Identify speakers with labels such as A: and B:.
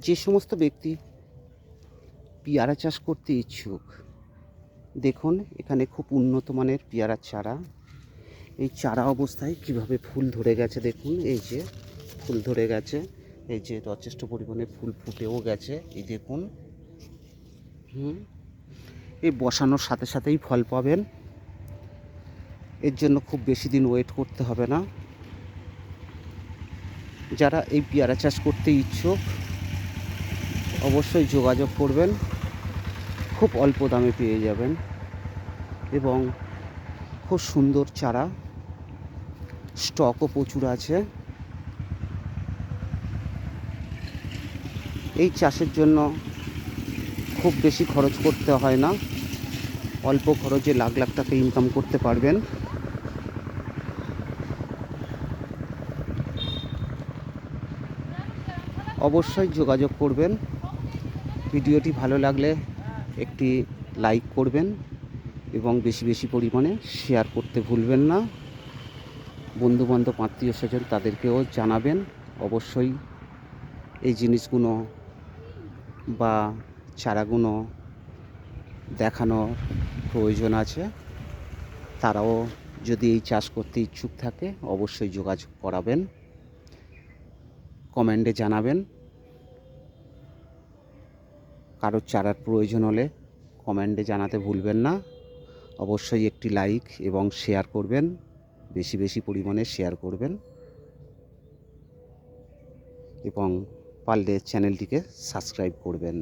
A: যে সমস্ত ব্যক্তি পেয়ারা চাষ করতে ইচ্ছুক, দেখুন এখানে খুব উন্নত মানের পেয়ারার চারা। এই চারা অবস্থায় কিভাবে ফুল ধরে গেছে দেখুন, এই যে ফুল ধরে গেছে, এই যে যথেষ্ট পরিমাণে ফুল ফুটেও গেছে, এই দেখুন। এই বসানোর সাথে সাথেই ফল পাবেন, এর জন্য খুব বেশি দিন ওয়েট করতে হবে না। যারা এই পেয়ারা চাষ করতে ইচ্ছুক অবশ্যই যোগাযোগ করবেন, খুব অল্প দামে পেয়ে যাবেন এবং খুব সুন্দর চারা, স্টকও প্রচুর আছে। এই চাষের জন্য খুব বেশি খরচ করতে হয় না, অল্প খরচে লাখ লাখ টাকা ইনকাম করতে পারবেন। অবশ্যই যোগাযোগ করবেন। ভিডিওটি ভালো লাগলে একটি লাইক করবেন এবং বেশি বেশি পরিমাণে শেয়ার করতে ভুলবেন না। বন্ধুবান্ধব আত্মীয় স্বজন তাদেরকেও জানাবেন। অবশ্যই এই জিনিসগুলো বা চারাগুলো দেখানোর প্রয়োজন আছে। তারাও যদি এই চাষ করতে ইচ্ছুক থাকে অবশ্যই যোগাযোগ করাবেন, কমেন্টে জানাবেন। কারোর চারার প্রয়োজন হলে কমেন্টে জানাতে ভুলবেন না। অবশ্যই একটি লাইক এবং শেয়ার করবেন, বেশি বেশি পরিমাণে শেয়ার করবেন এবং পারলে চ্যানেলটিকে সাবস্ক্রাইব করবেন।